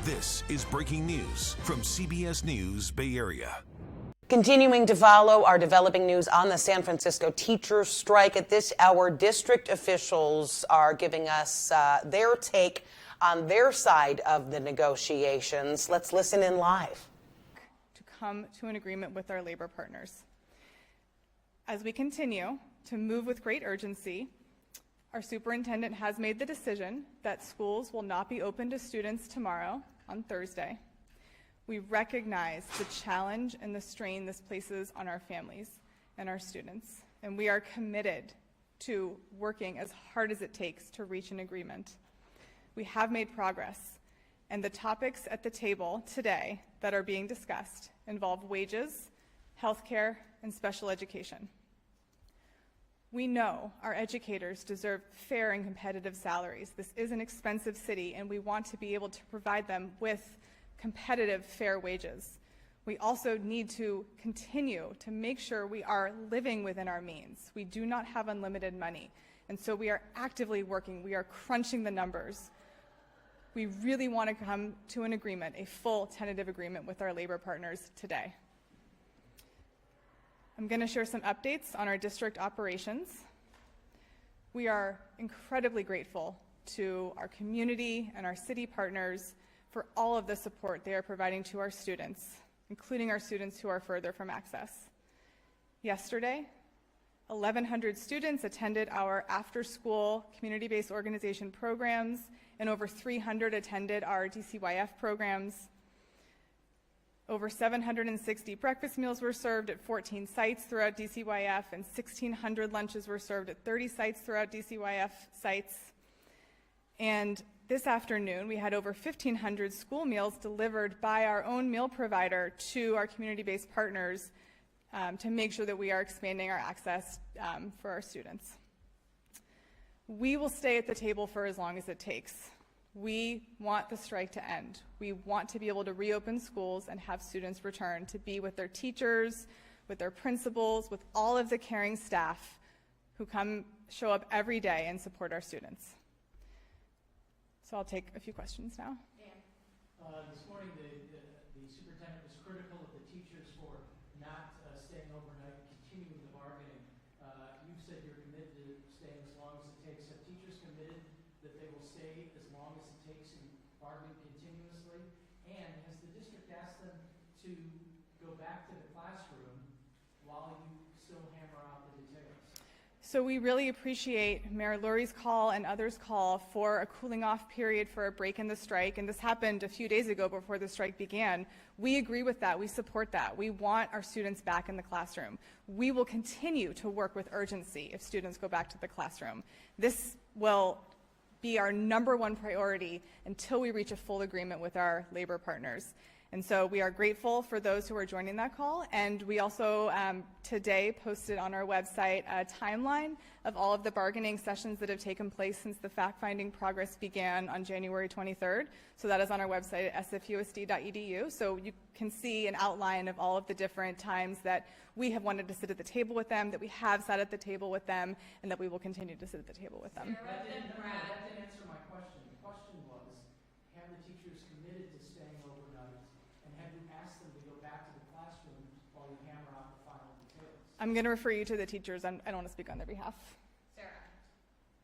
This is breaking news from CBS News Bay Area. Continuing to follow our developing news on the San Francisco teachers' strike. At this hour, district officials are giving us their take on their side of the negotiations. Let's listen in live. To come to an agreement with our labor partners. As we continue to move with great urgency, our superintendent has made the decision that schools will not be open to students tomorrow on Thursday. We recognize the challenge and the strain this places on our families and our students, and we are committed to working as hard as it takes to reach an agreement. We have made progress, and the topics at the table today that are being discussed involve wages, healthcare, and special education. We know our educators deserve fair and competitive salaries. This is an expensive city, and we want to be able to provide them with competitive, fair wages. We also need to continue to make sure we are living within our means. We do not have unlimited money, and so we are actively working. We are crunching the numbers. We really want to come to an agreement, a full tentative agreement with our labor partners today. I'm going to share some updates on our district operations. We are incredibly grateful to our community and our city partners for all of the support they are providing to our students, including our students who are further from access. Yesterday, 1,100 students attended our after-school community-based organization programs, and over 300 attended our DCYF programs. Over 760 breakfast meals were served at 14 sites throughout DCYF, and 1,600 lunches were served at 30 sites throughout DCYF sites. And this afternoon, we had over 1,500 school meals delivered by our own meal provider to our community-based partners to make sure that we are expanding our access for our students. We will stay at the table for as long as it takes. We want the strike to end. We want to be able to reopen schools and have students return to be with their teachers, with their principals, with all of the caring staff who show up every day and support our students. So I'll take a few questions now. This morning, the superintendent was critical of the teachers for not staying overnight, continuing the bargaining. You've said you're committed to staying as long as it takes. Have teachers committed that they will stay as long as it takes and bargain continuously? And has the district asked them to go back to the classroom while you still hammer out the details? So we really appreciate Mayor Lurie's call and others' call for a cooling off period for a break in the strike, and this happened a few days ago before the strike began. We agree with that. We support that. We want our students back in the classroom. We will continue to work with urgency if students go back to the classroom. This will be our #1 priority until we reach a full agreement with our labor partners. And so we are grateful for those who are joining that call, and we also today posted on our website a timeline of all of the bargaining sessions that have taken place since the fact-finding progress began on January 23rd. So that is on our website at sfusd.edu. So you can see an outline of all of the different times that we have wanted to sit at the table with them, that we have sat at the table with them, and that we will continue to sit at the table with them. That didn't answer my question. The question was, have the teachers committed to staying overnight? And have you asked them to go back to the classroom while you hammer out the final details? I'm going to refer you to the teachers. I don't want to speak on their behalf. Sarah,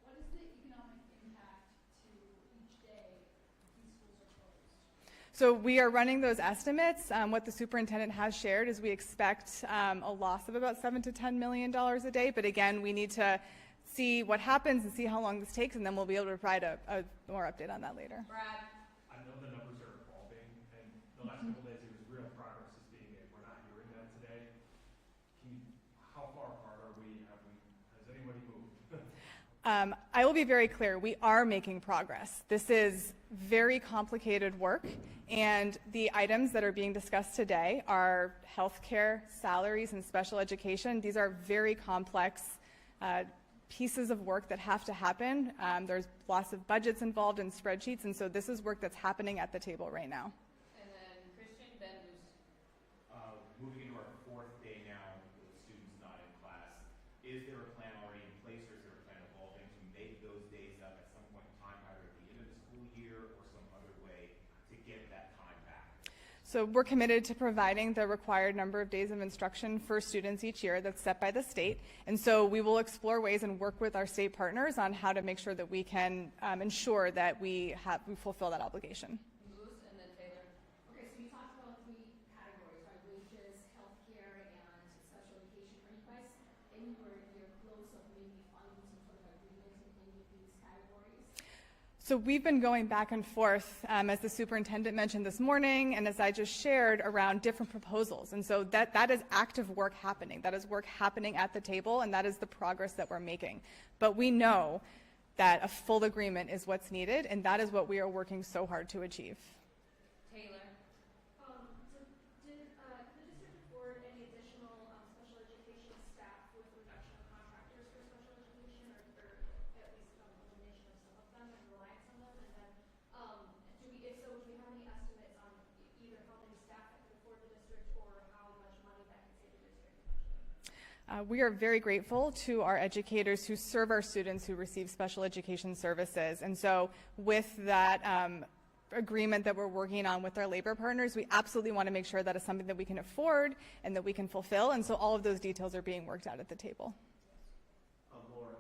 what is the economic impact to each day if these schools are closed? So we are running those estimates. What the superintendent has shared is we expect a loss of about $7 to $10 million a day. But again, we need to see what happens and see how long this takes, and then we'll be able to provide a more update on that later. Brad? I know the numbers are evolving, and the last couple days it was real progress is being made. We're not hearing that today. How far apart are we? Has anybody moved? I will be very clear. We are making progress. This is very complicated work, and the items that are being discussed today are healthcare, salaries, and special education. These are very complex pieces of work that have to happen. There's lots of budgets involved in spreadsheets, and so this is work that's happening at the table right now. And then Christian, Ben Moose. Moving into our 4th day now with students not in class, is there a plan already in place, or is there a plan evolving to make those days up at some point in time, either at the end of the school year or some other way to get that So we're committed to providing the required number of days of instruction for students each year that's set by the state. And so we will explore ways and work with our state partners on how to make sure that we can ensure that we fulfill that obligation. And then Taylor. Okay, so you talked about 3 categories, right? Wages, healthcare, and special education. Are you guys anywhere near close of maybe finding some sort of agreement in any of these categories? So we've been going back and forth, as the superintendent mentioned this morning, and as I just shared, around different proposals. And so that is active work happening. That is work happening at the table, and that is the progress that we're making. But we know that a full agreement is what's needed, and that is what we are working so hard to achieve. Taylor. So did the district afford any additional special education staff with reduction of contractors for special education, or at least elimination of some of them and reliance on them? And then, if so, do we have any estimates on either how many staff that could afford the district or how much money that could save the district eventually? We are very grateful to our educators who serve our students who receive special education services. And so with that agreement that we're working on with our labor partners, we absolutely want to make sure that it's something that we can afford and that we can fulfill. And so all of those details are being worked out at the table. Laura,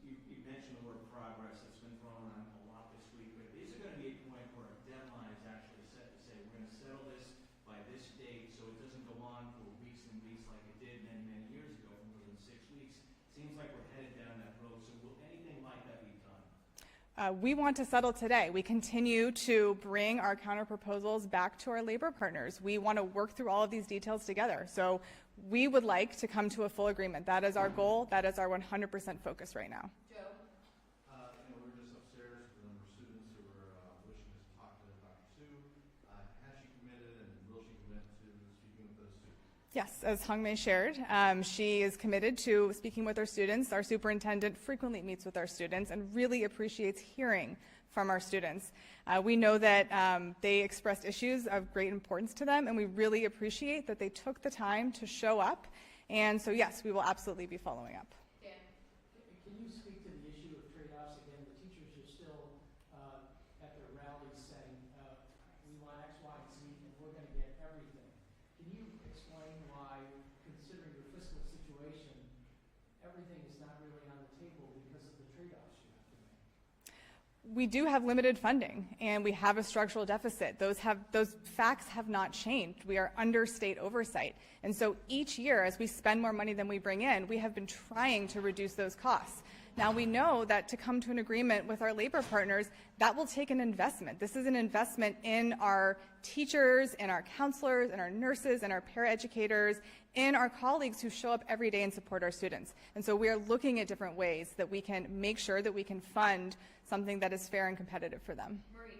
you mentioned the word progress. It's been thrown on a lot this week, but is there going to be a point where a deadline is actually set to say we're going to settle this by this date so it doesn't go on for weeks and weeks like it did many, many years ago for more than 6 weeks? Seems like we're headed down that road. So will anything like that be done? We want to settle today. We continue to bring our counter proposals back to our labor partners. We want to work through all of these details together. So we would like to come to a full agreement. That is our goal. That is our 100% focus right now. Joe. We were just upstairs with a number of students who were wishing us to talk to Dr. Sue. Has she committed and will she commit to speaking with those students? Yes, as Hung Mei shared, she is committed to speaking with our students. Our superintendent frequently meets with our students and really appreciates hearing from our students. We know that they expressed issues of great importance to them, and we really appreciate that they took the time to show up. And so, yes, we will absolutely be following up. Dan. Can you speak to the issue of trade-offs again? The teachers are still at their rallies saying, we want X, Y, and Z, and we're going to get everything. Can you explain why, considering your fiscal situation, everything is not really on the table because of the trade-offs you have to make? We do have limited funding, and we have a structural deficit. Those facts have not changed. We are under state oversight. And so each year, as we spend more money than we bring in, we have been trying to reduce those costs. Now, we know that to come to an agreement with our labor partners, that will take an investment. This is an investment in our teachers, in our counselors, in our nurses, in our paraeducators, in our colleagues who show up every day and support our students. And so we are looking at different ways that we can make sure that we can fund something that is fair and competitive for them. Marina.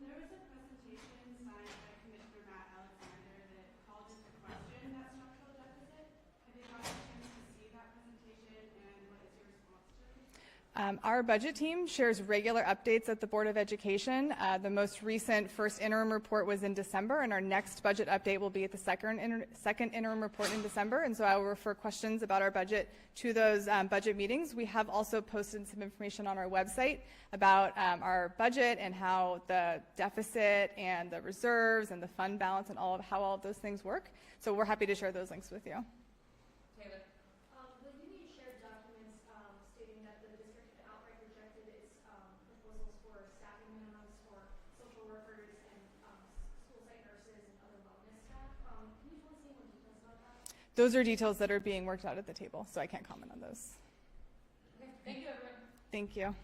There was a presentation signed by Commissioner Matt Alexander that called into question that structural deficit. Have you gotten a chance to see that presentation, and what is your response to it? Our budget team shares regular updates at the Board of Education. The most recent first interim report was in December, and our next budget update will be at the second interim report in December. And so I will refer questions about our budget to those budget meetings. We have also posted some information on our website about our budget and how the deficit and the reserves and the fund balance and how all of those things work. So we're happy to share those links with you. Taylor. The union shared documents stating that the district had outright rejected its proposals for staffing minimums for social workers and school site nurses and other wellness staff. Can you tell us any more details about that? Those are details that are being worked out at the table, so I can't comment on those. Okay. Thank you, everyone. Thank you.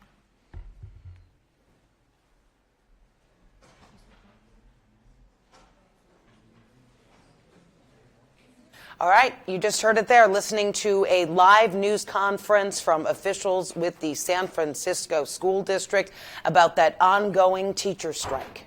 All right, you just heard it there, listening to a live news conference from officials with the San Francisco School District about that ongoing teacher strike.